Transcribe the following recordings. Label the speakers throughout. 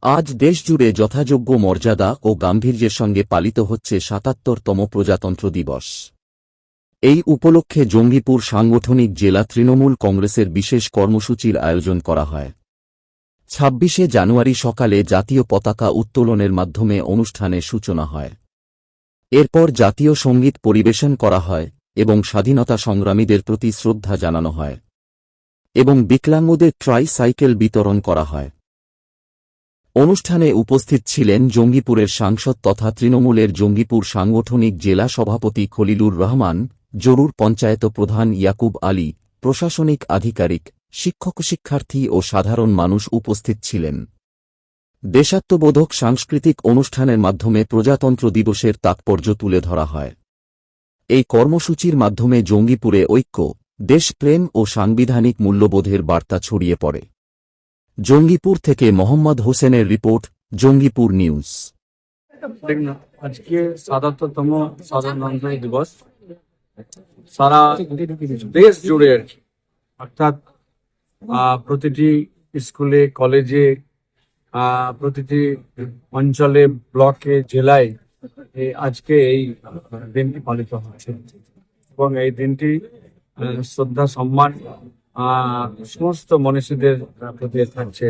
Speaker 1: আজ দেশজুড়ে যথাযোগ্য মর্যাদা ও গাম্ভীর্যের সঙ্গে পালিত হচ্ছে ৭৭তম প্রজাতন্ত্র দিবস। এই উপলক্ষে জঙ্গিপুর সাংগঠনিক জেলা তৃণমূল কংগ্রেসের বিশেষ কর্মসূচির আয়োজন করা হয়। ২৬শে জানুয়ারি সকালে জাতীয় পতাকা উত্তোলনের মাধ্যমে অনুষ্ঠানের সূচনা হয়। এরপর জাতীয় সঙ্গীত পরিবেশন করা হয় এবং স্বাধীনতা সংগ্রামীদের প্রতি শ্রদ্ধা জানানো হয় এবং বিকলাঙ্গদের ট্রাই-সাইকেল বিতরণ করা হয়। অনুষ্ঠানে উপস্থিত ছিলেন জঙ্গিপুরের সাংসদ তথা তৃণমূলের জঙ্গিপুর সাংগঠনিক জেলা সভাপতি খলিলুর রহমান, জরুর পঞ্চায়েত প্রধান ইয়াকুব আলী, প্রশাসনিক আধিকারিক, শিক্ষক, শিক্ষার্থী ও সাধারণ মানুষ উপস্থিত ছিলেন। দেশাত্মবোধক সাংস্কৃতিক অনুষ্ঠানের মাধ্যমে প্রজাতন্ত্র দিবসের তাৎপর্য তুলে ধরা হয়। এই কর্মসূচির মাধ্যমে জঙ্গিপুরে ঐক্য, দেশপ্রেম ও সাংবিধানিক মূল্যবোধের বার্তা ছড়িয়ে পড়ে। জঙ্গিপুর থেকে মোহাম্মদ হোসেনের রিপোর্ট, জঙ্গিপুর নিউজ।
Speaker 2: আজকে ৭৭তম সাধারণতন্ত্র দিবস সারা দেশ জুড়ে আর কি, অর্থাৎ প্রতিটি স্কুলে, কলেজে, প্রতিটি অঞ্চলে, ব্লকে, জেলায় আজকে এই দিনটি পালিত হচ্ছে এবং এই দিনটি শ্রদ্ধা সম্মান সমস্ত মনীষীদের প্রতি থাকছে।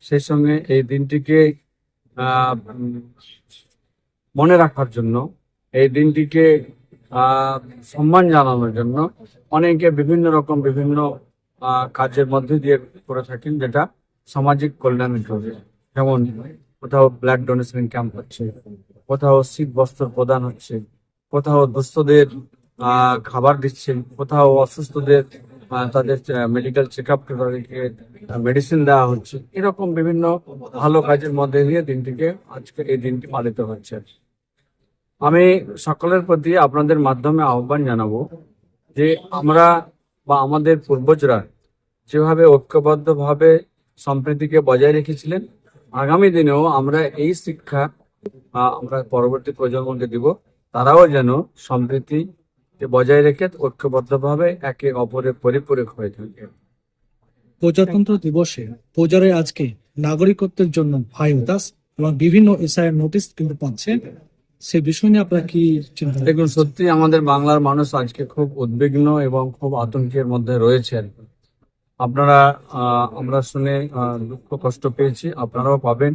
Speaker 2: সেই সঙ্গে এই দিনটিকে মনে রাখার জন্য, এই দিনটিকে সম্মান জানানোর জন্য অনেকে বিভিন্ন রকম বিভিন্ন কাজের মধ্যে দিয়ে করে থাকেন, যেটা সামাজিক কল্যাণের জন্য। যেমন কোথাও ব্লাড ডোনেশন ক্যাম্প হচ্ছে, কোথাও শীত বস্ত্র প্রদান হচ্ছে, কোথাও দুস্থদের খাবার দিচ্ছেন, কোথাও অসুস্থদের তাদের মেডিকেল চেক আপ তাদেরকে মেডিসিন দেওয়া হচ্ছে। এরকম বিভিন্ন ভালো কাজের মধ্যে দিয়ে দিনটিকে আজকে এই দিনটি পালিত হচ্ছে। আমি সকলের প্রতি আপনাদের মাধ্যমে আহ্বান জানাবো যে আমরা বা আমাদের পূর্বজরা যেভাবে ঐক্যবদ্ধভাবে সম্প্রীতিকে বজায় রেখেছিলেন, আগামী দিনেও আমরা এই শিক্ষা আমরা পরবর্তী প্রজন্মকে দিব, তারাও যেন সম্প্রীতি বজায় রেখে ঐক্যবদ্ধভাবে একে অপরের পরিপূরক হয়ে থাকে।
Speaker 3: প্রজাতন্ত্র দিবসে প্রজারে আজকে নাগরিকত্বের জন্য ভাই উদাস এবং বিভিন্ন এসআইআর নোটিশ কিন্তু পাচ্ছে, সে বিষয় নিয়ে আপনারা কি চিন্তা?
Speaker 2: দেখুন, সত্যি আমাদের বাংলার মানুষ আজকে খুব উদ্বিগ্ন এবং খুব আতঙ্কের মধ্যে রয়েছেন। আপনারা আমরা শুনে দুঃখ কষ্ট পেয়েছি, আপনারাও পাবেন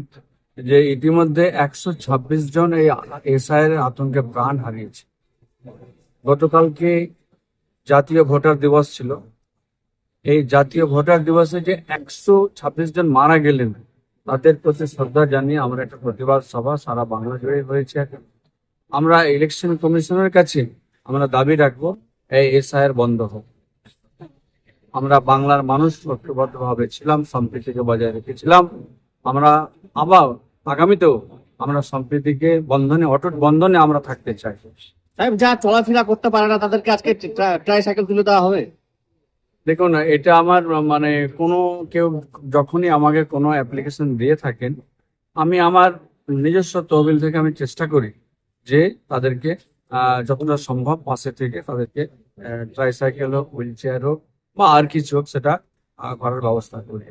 Speaker 2: যে ইতিমধ্যে ১২৬ জন এই এসআইআর আতঙ্কে প্রাণ হারিয়েছে। গতকালকে জাতীয় ভোটার দিবস ছিল। এই জাতীয় ভোটার দিবসে যে ১২৬ জন মারা গেলেন, তাদের প্রতি শ্রদ্ধা জানিয়ে আমরা একটা প্রতিবাদ সভা সারা বাংলা জুড়ে হয়েছে। আমরা ইলেকশন কমিশনের কাছে আমরা দাবি রাখবো এই এসআইআর বন্ধ হোক। আমরা বাংলার মানুষ ঐক্যবদ্ধভাবে ছিলাম, সম্প্রীতিকে বজায় রেখেছিলাম। আমরা আবার আগামীতেও আমরা সম্প্রীতিকে বন্ধনে, অটুট বন্ধনে আমরা থাকতে চাই।
Speaker 4: যা চলাফেরা করতে পারে না তাদেরকে আজকে ট্রাইসাইকেল তুলে দেওয়া হবে।
Speaker 2: দেখুন, এটা আমার মানে কেউ যখনই আমাকে কোনো অ্যাপ্লিকেশন দিয়ে থাকেন, আমি আমার নিজস্ব তহবিল থেকে আমি চেষ্টা করি যে তাদেরকে যতটা সম্ভব পাশে থেকে তাদেরকে ট্রাইসাইকেল হোক, হুইল চেয়ার হোক বা আর কিছু হোক সেটা করার ব্যবস্থা করি।